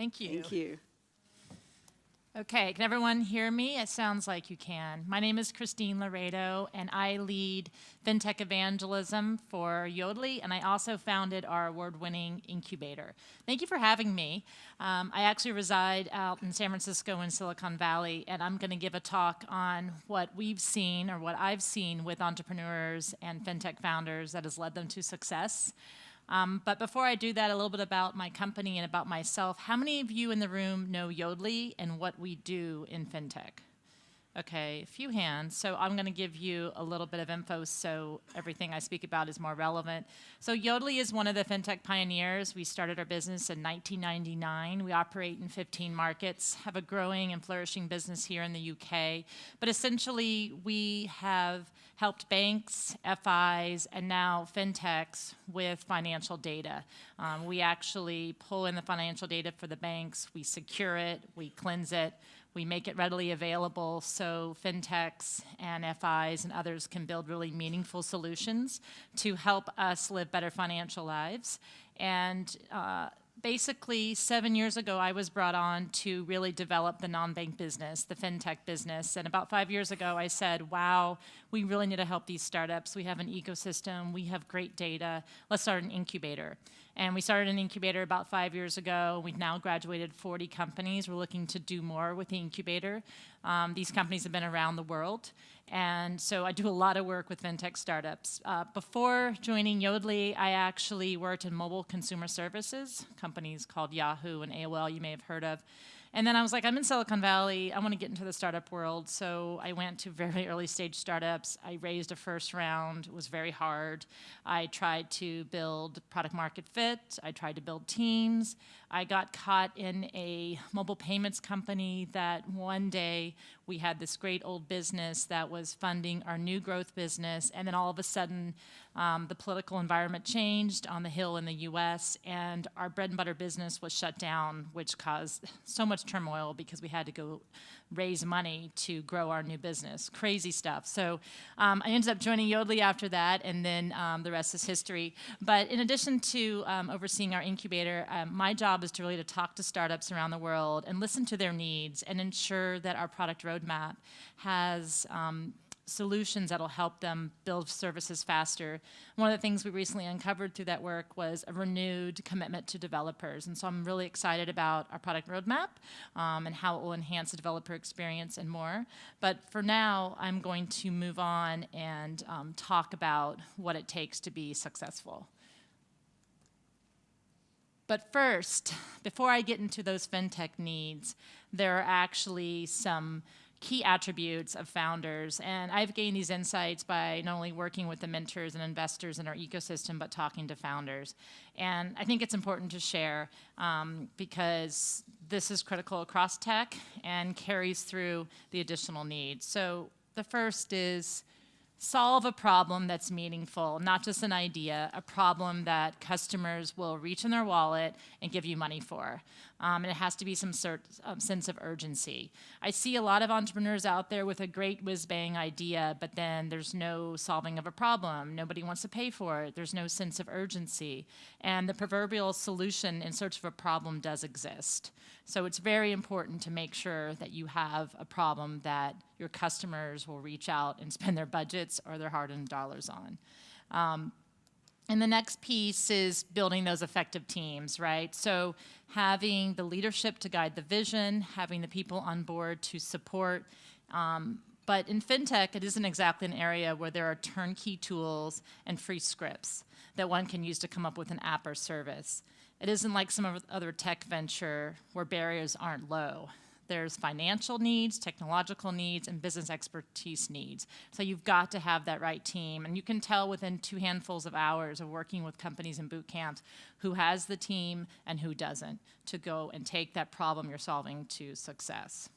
Thank you. Thank you. Okay, can everyone hear me? It sounds like you can. My name is Christine Loredo, and I lead Fintech evangelism for Yodlee, and I also founded our award-winning incubator. Thank you for having me. I actually reside out in San Francisco in Silicon Valley, and I'm going to give a talk on what we've seen, or what I've seen with entrepreneurs and Fintech founders that has led them to success. But before I do that, a little bit about my company and about myself. How many of you in the room know Yodlee and what we do in Fintech? Okay, a few hands. So I'm going to give you a little bit of info so everything I speak about is more relevant. So Yodlee is one of the Fintech pioneers. We started our business in 1999. We operate in 15 markets, have a growing and flourishing business here in the UK. But essentially, we have helped banks, FIs, and now Fintechs with financial data. We actually pull in the financial data for the banks. We secure it. We cleanse it. We make it readily available so Fintechs and FIs and others can build really meaningful solutions to help us live better financial lives. And basically, 7 years ago, I was brought on to really develop the non-bank business, the Fintech business. And about 5 years ago, I said, wow, we really need to help these startups. We have an ecosystem. We have great data. Let's start an incubator. And we started an incubator about 5 years ago. We've now graduated 40 companies. We're looking to do more with the incubator. These companies have been around the world. And so I do a lot of work with Fintech startups. Before joining Yodlee, I actually worked in mobile consumer services, companies called Yahoo and AOL you may have heard of. And then I was like, I'm in Silicon Valley. I want to get into the startup world. So I went to very early stage startups. I raised a first round. It was very hard. I tried to build product market fit. I tried to build teams. I got caught in a mobile payments company that one day we had this great old business that was funding our new growth business. And then all of a sudden, the political environment changed on the Hill in the US, and our bread and butter business was shut down, which caused so much turmoil because we had to go raise money to grow our new business. Crazy stuff. So I ended up joining Yodlee after that, and then the rest is history. But in addition to overseeing our incubator, my job is to really talk to startups around the world and listen to their needs and ensure that our product roadmap has solutions that'll help them build services faster. One of the things we recently uncovered through that work was a renewed commitment to developers. And so I'm really excited about our product roadmap and how it will enhance the developer experience and more. But for now, I'm going to move on and talk about what it takes to be successful. But first, before I get into those Fintech needs, there are actually some key attributes of founders. And I've gained these insights by not only working with the mentors and investors in our ecosystem, but talking to founders. And I think it's important to share because this is critical across tech and carries through the additional needs. So the first is solve a problem that's meaningful, not just an idea, a problem that customers will reach in their wallet and give you money for. And it has to be some sort of sense of urgency. I see a lot of entrepreneurs out there with a great whiz-bang idea, but then there's no solving of a problem. Nobody wants to pay for it. There's no sense of urgency. And the proverbial solution in search of a problem does exist. So it's very important to make sure that you have a problem that your customers will reach out and spend their budgets or their hard-earned dollars on. And the next piece is building those effective teams, right? So having the leadership to guide the vision, having the people on board to support. But in Fintech, it isn't exactly an area where there are turnkey tools and free scripts that one can use to come up with an app or service. It isn't like some other tech venture where barriers aren't low. There's financial needs, technological needs, and business expertise needs. So you've got to have that right team. And you can tell within 2 handfuls of hours of working with companies in boot camps who has the team and who doesn't to go and take that problem you're solving to success.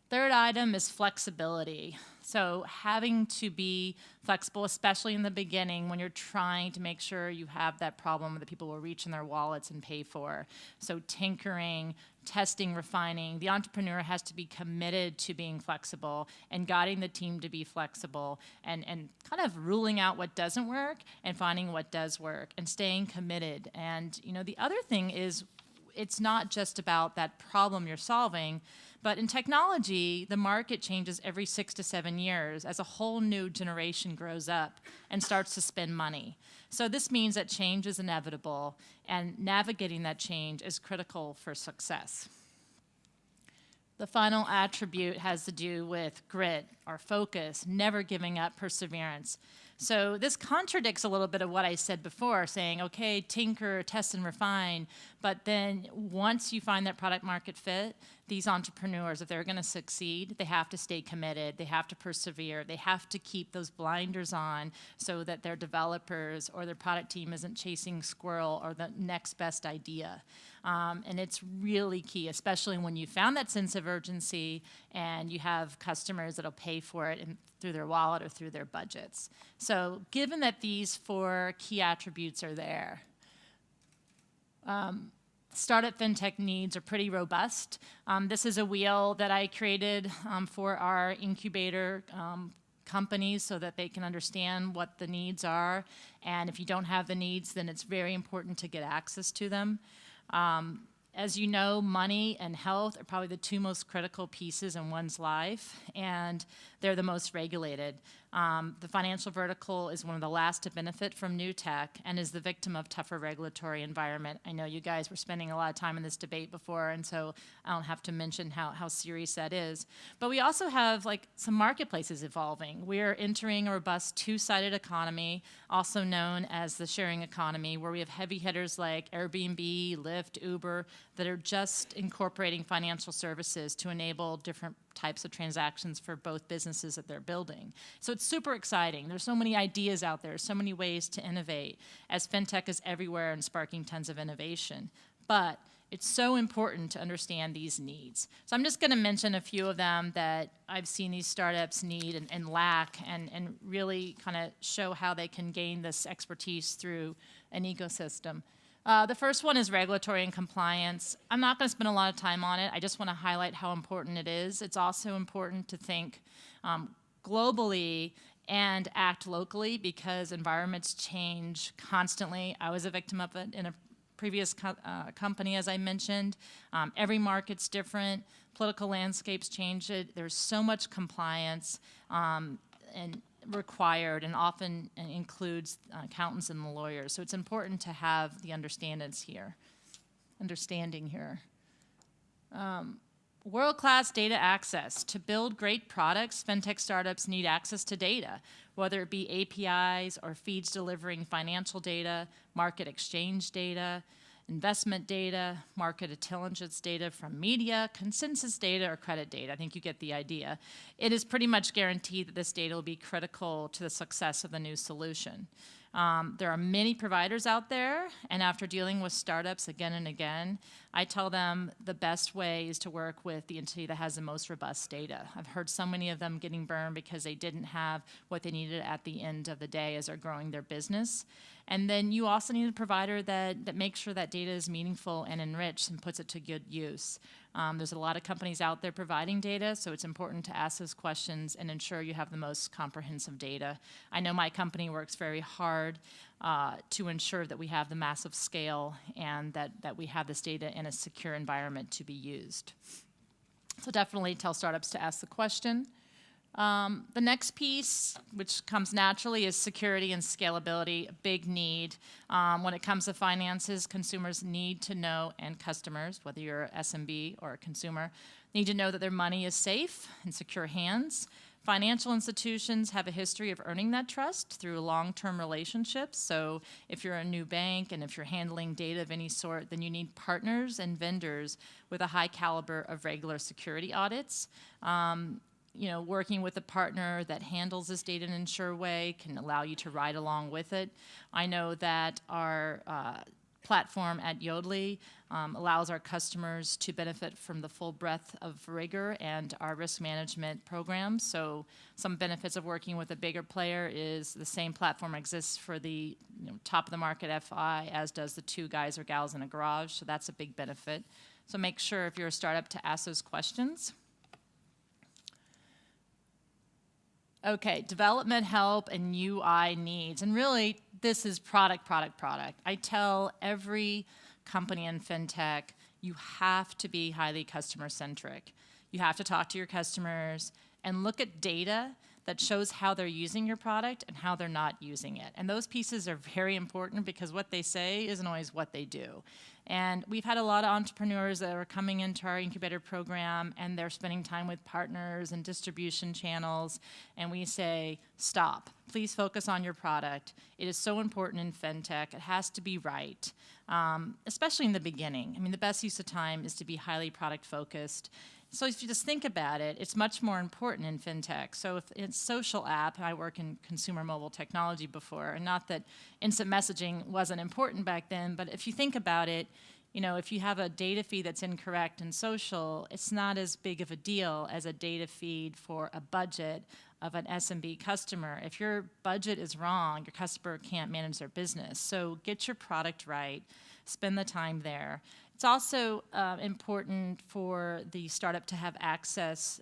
Third item is flexibility. So having to be flexible, especially in the beginning when you're trying to make sure you have that problem that people will reach in their wallets and pay for. So tinkering, testing, refining. The entrepreneur has to be committed to being flexible and guiding the team to be flexible and kind of ruling out what doesn't work and finding what does work and staying committed. And you know, the other thing is it's not just about that problem you're solving, but in technology, the market changes every 6 to 7 years as a whole new generation grows up and starts to spend money. So this means that change is inevitable, and navigating that change is critical for success. The final attribute has to do with grit or focus, never giving up, perseverance. So this contradicts a little bit of what I said before, saying, okay, tinker, test and refine, but then once you find that product market fit, these entrepreneurs, if they're going to succeed, they have to stay committed, they have to persevere, they have to keep those blinders on so that their developers or their product team isn't chasing squirrel or the next best idea. And it's really key, especially when you found that sense of urgency and you have customers that'll pay for it through their wallet or through their budgets. So given that these 4 key attributes are there, startup fintech needs are pretty robust. This is a wheel that I created for our incubator companies so that they can understand what the needs are. And if you don't have the needs, then it's very important to get access to them. As you know, money and health are probably the 2 most critical pieces in one's life, and they're the most regulated. The financial vertical is one of the last to benefit from new tech and is the victim of tougher regulatory environment. I know you guys were spending a lot of time in this debate before, and so I don't have to mention how serious that is. But we also have some marketplaces evolving. We are entering a robust 2-sided economy, also known as the sharing economy, where we have heavy hitters like Airbnb, Lyft, Uber, that are just incorporating financial services to enable different types of transactions for both businesses that they're building. So it's super exciting. There's so many ideas out there, so many ways to innovate, as fintech is everywhere and sparking tons of innovation. But it's so important to understand these needs. So I'm just going to mention a few of them that I've seen these startups need and lack, and really kind of show how they can gain this expertise through an ecosystem. The first one is regulatory and compliance. I'm not going to spend a lot of time on it. I just want to highlight how important it is. It's also important to think globally and act locally because environments change constantly. I was a victim of it in a previous company, as I mentioned. Every market's different. Political landscapes change it. There's so much compliance and required, and often includes accountants and lawyers. So it's important to have the understanding here. WorldClass data access. To build great products, fintech startups need access to data, whether it be APIs or feeds delivering financial data, market exchange data, investment data, market intelligence data from media, consensus data, or credit data. I think you get the idea. It is pretty much guaranteed that this data will be critical to the success of the new solution. There are many providers out there, and after dealing with startups again and again, I tell them the best way is to work with the entity that has the most robust data. I've heard so many of them getting burned because they didn't have what they needed at the end of the day as they're growing their business. And then you also need a provider that makes sure that data is meaningful and enriched and puts it to good use. There's a lot of companies out there providing data, so it's important to ask those questions and ensure you have the most comprehensive data. I know my company works very hard to ensure that we have the massive scale and that we have this data in a secure environment to be used. So definitely tell startups to ask the question. The next piece, which comes naturally, is security and scalability, a big need. When it comes to finances, consumers need to know, and customers, whether you're an SMB or a consumer, need to know that their money is safe in secure hands. Financial institutions have a history of earning that trust through long-term relationships. So if you're a new bank and if you're handling data of any sort, then you need partners and vendors with a high caliber of regular security audits. Working with a partner that handles this data in an ensure way can allow you to ride along with it. I know that our platform at Yodlee allows our customers to benefit from the full breadth of rigor and our risk management programs. So some benefits of working with a bigger player is the same platform exists for the top of the market FI as does the 2 guys or gals in a garage. So that's a big benefit. So make sure if you're a startup to ask those questions. Okay, development help and UI needs. And really, this is product. I tell every company in fintech, you have to be highly customer-centric. You have to talk to your customers and look at data that shows how they're using your product and how they're not using it. And those pieces are very important because what they say isn't always what they do. And we've had a lot of entrepreneurs that are coming into our incubator program and they're spending time with partners and distribution channels. And we say, stop, please focus on your product. It is so important in fintech. It has to be right, especially in the beginning. I mean, the best use of time is to be highly product focused. So if you just think about it, it's much more important in fintech. So if it's social app, and I work in consumer mobile technology before, and not that instant messaging wasn't important back then, but if you think about it, you know, if you have a data feed that's incorrect in social, it's not as big of a deal as a data feed for a budget of an SMB customer. If your budget is wrong, your customer can't manage their business. So get your product right, spend the time there. It's also important for the startup to have access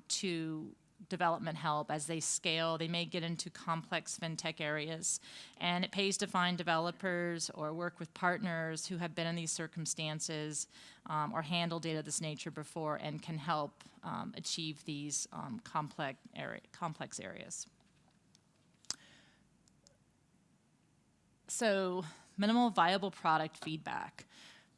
to development help as they scale. They may get into complex fintech areas, and it pays to find developers or work with partners who have been in these circumstances or handled data of this nature before and can help achieve these complex areas. So, minimal viable product feedback.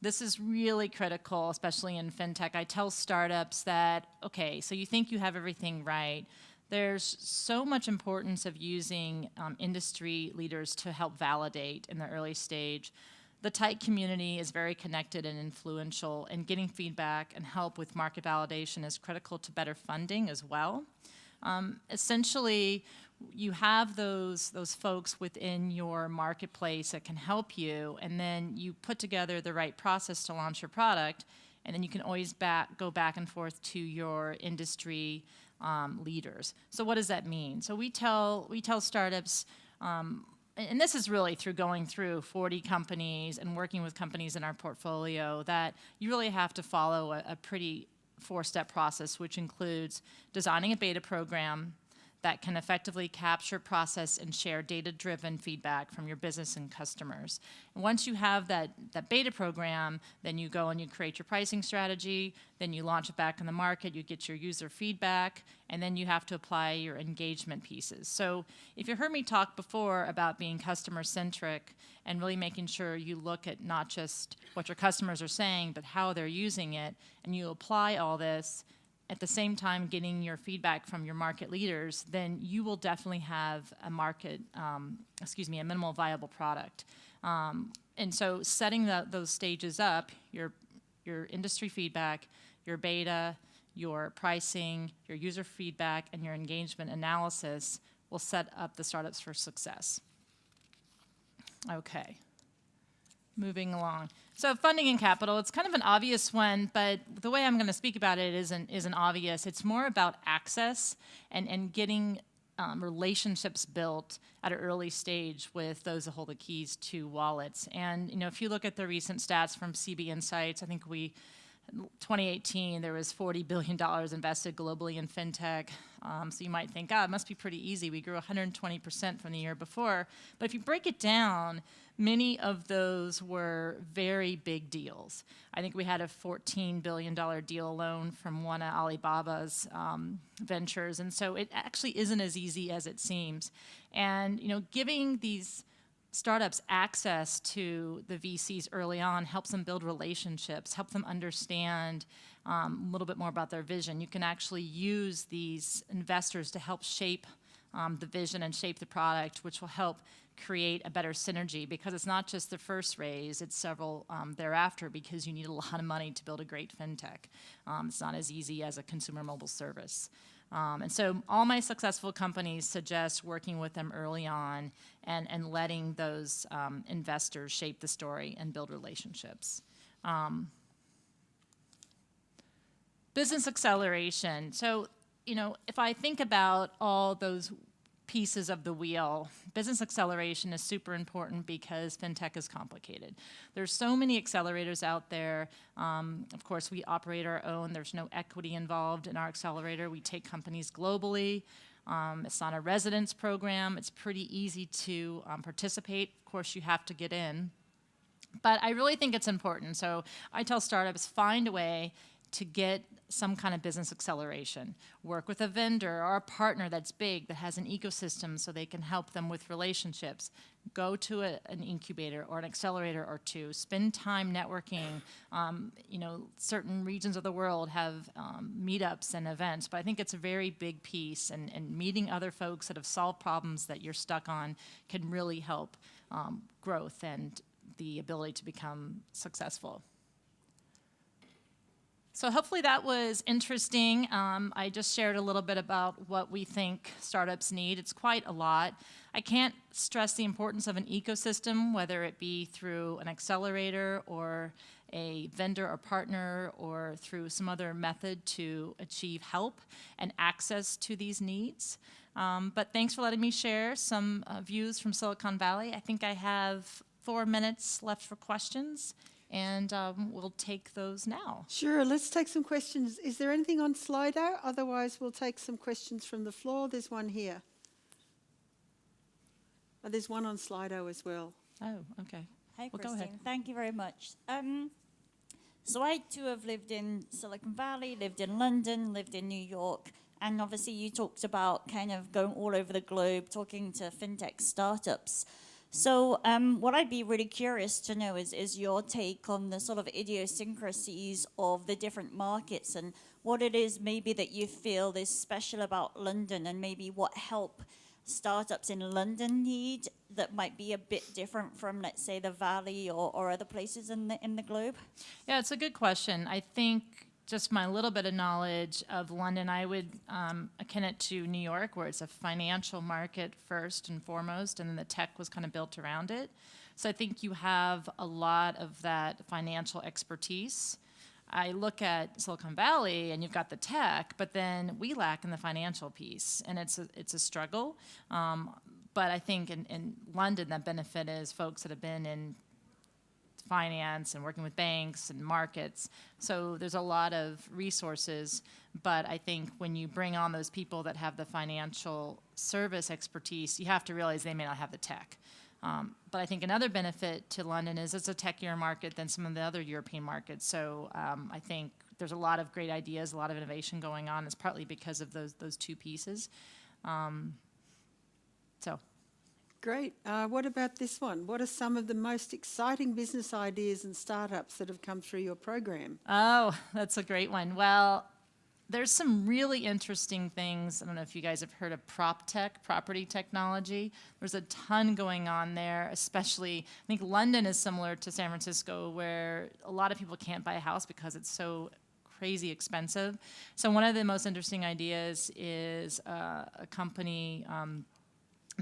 This is really critical, especially in fintech. I tell startups that, okay, so you think you have everything right. There's so much importance of using industry leaders to help validate in the early stage. The tight community is very connected and influential, and getting feedback and help with market validation is critical to better funding as well. Essentially, you have those folks within your marketplace that can help you, and then you put together the right process to launch your product, and then you can always go back and forth to your industry leaders. So what does that mean? So we tell startups, and this is really through going through 40 companies and working with companies in our portfolio, that you really have to follow a pretty 4-step process, which includes designing a beta program that can effectively capture, process, and share data-driven feedback from your business and customers. And once you have that beta program, then you go and you create your pricing strategy, then you launch it back in the market, you get your user feedback, and then you have to apply your engagement pieces. So if you heard me talk before about being customer-centric and really making sure you look at not just what your customers are saying, but how they're using it, and you apply all this, at the same time getting your feedback from your market leaders, then you will definitely have a a minimal viable product. And so setting those stages up, your industry feedback, your beta, your pricing, your user feedback, and your engagement analysis will set up the startups for success. Okay. Moving along. So funding and capital, it's kind of an obvious one, but the way I'm going to speak about it isn't obvious. It's more about access and getting relationships built at an early stage with those that hold the keys to wallets. And if you look at the recent stats from CB Insights, I think 2018, there was $40 billion invested globally in fintech. So you might think, it must be pretty easy. We grew 120% from the year before. But if you break it down, many of those were very big deals. I think we had a $14 billion deal alone from one of Alibaba's ventures. And so it actually isn't as easy as it seems. And giving these startups access to the VCs early on helps them build relationships, help them understand a little bit more about their vision. You can actually use these investors to help shape the vision and shape the product, which will help create a better synergy, because it's not just the first raise, it's several thereafter, because you need a lot of money to build a great fintech. It's not as easy as a consumer mobile service. And so all my successful companies suggest working with them early on and letting those investors shape the story and build relationships. Business acceleration. So, if I think about all those pieces of the wheel, business acceleration is super important because fintech is complicated. There's so many accelerators out there. Of course, we operate our own. There's no equity involved in our accelerator. We take companies globally. It's not a residence program. It's pretty easy to participate. Of course, you have to get in. But I really think it's important. So I tell startups, find a way to get some kind of business acceleration. Work with a vendor or a partner that's big, that has an ecosystem so they can help them with relationships. Go to an incubator or an accelerator or two. Spend time networking. Certain regions of the world have meetups and events, but I think it's a very big piece, and meeting other folks that have solved problems that you're stuck on can really help growth and the ability to become successful. So hopefully that was interesting. I just shared a little bit about what we think startups need. It's quite a lot. I can't stress the importance of an ecosystem, whether it be through an accelerator or a vendor or partner or through some other method to achieve help and access to these needs. But thanks for letting me share some views from Silicon Valley. I think I have 4 minutes left for questions, and we'll take those now. Sure, let's take some questions. Is there anything on Slido? Otherwise, we'll take some questions from the floor. There's one here. Oh, there's one on Slido as well. Oh, okay. Hi, Well, go Christine. ahead. Thank you very much. So I too have lived in Silicon Valley, lived in London, lived in New York, and obviously you talked about kind of going all over the globe, talking to fintech startups. So what I'd be really curious to know is your take on the sort of idiosyncrasies of the different markets and what it is maybe that you feel is special about London, and maybe what help startups in London need that might be a bit different from, let's say, the Valley or other places in the globe? Yeah, it's a good question. I think just my little bit of knowledge of London, I would akin it to New York, where it's a financial market first and foremost, and then the tech was kind of built around it. So I think you have a lot of that financial expertise. I look at Silicon Valley, and you've got the tech, but then we lack in the financial piece, and it's a struggle. But I think in London, that benefit is folks that have been in finance and working with banks and markets. So there's a lot of resources, but I think when you bring on those people that have the financial service expertise, you have to realize they may not have the tech. But I think another benefit to London is it's a techier market than some of the other European markets. So I think there's a lot of great ideas, a lot of innovation going on. It's partly because of those two pieces. Great. What about this one? What are some of the most exciting business ideas and startups that have come through your program? Oh, that's a great one. Well, there's some really interesting things. I don't know if you guys have heard of PropTech, property technology. There's a ton going on there, especially, I think London is similar to San Francisco, where a lot of people can't buy a house because it's so crazy expensive. So one of the most interesting ideas is a company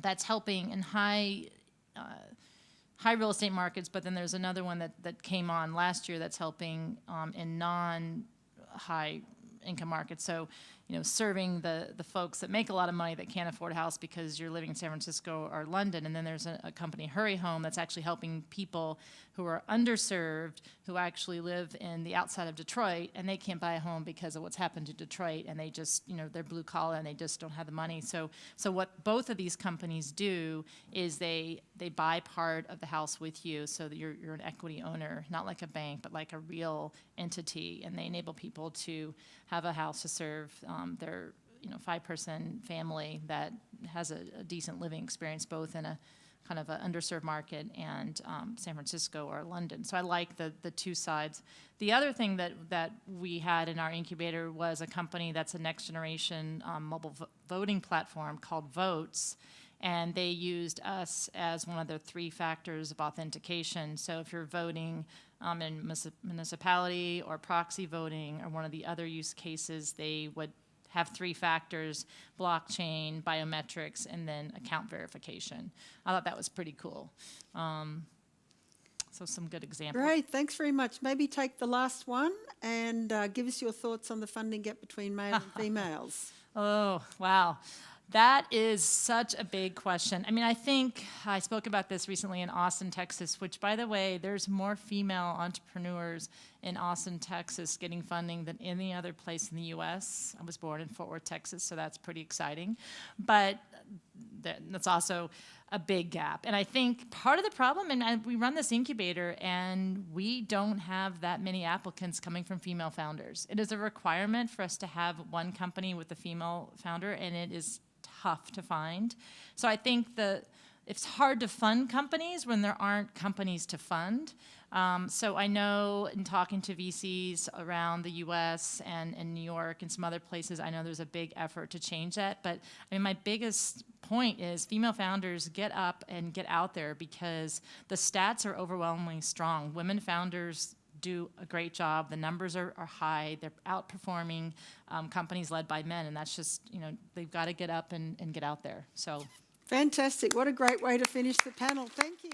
that's helping in high real estate markets, but then there's another one that came on last year that's helping in non-high income markets. So, serving the folks that make a lot of money that can't afford a house because you're living in San Francisco or London. And then there's a company, Hurry Home, that's actually helping people who are underserved, who actually live in the outside of Detroit, and they can't buy a home because of what's happened to Detroit, and they just, they're blue collar and they just don't have the money. So what both of these companies do is they buy part of the house with you, so that you're an equity owner, not like a bank, but like a real entity, and they enable people to have a house to serve their 5-person family that has a decent living experience, both in a kind of an underserved market and San Francisco or London. So I like the two sides. The other thing that we had in our incubator was a company that's a next generation mobile voting platform called Votes. And they used us as one of the 3 factors of authentication. So if you're voting in municipality or proxy voting or one of the other use cases, they would have 3 factors: blockchain, biometrics, and then account verification. I thought that was pretty cool. So some good examples. Great, thanks very much. Maybe take the last one and give us your thoughts on the funding gap between male and females. Oh, wow. That is such a big question. I mean, I think I spoke about this recently in Austin, Texas, which, by the way, there's more female entrepreneurs in Austin, Texas getting funding than any other place in the U.S. I was born in Fort Worth, Texas, so that's pretty exciting. But That's also a big gap. And I think part of the problem, and we run this incubator, and we don't have that many applicants coming from female founders. It is a requirement for us to have one company with a female founder, and it is tough to find. So I think it's hard to fund companies when there aren't companies to fund. So I know in talking to VCs around the US and New York and some other places, I know there's a big effort to change that. But I mean, my biggest point is female founders get up and get out there, because the stats are overwhelmingly strong. Women founders do a great job. The numbers are high. They're outperforming companies led by men. And that's just, they've got to get up and get out there. So. Fantastic. What a great way to finish the panel. Thank you.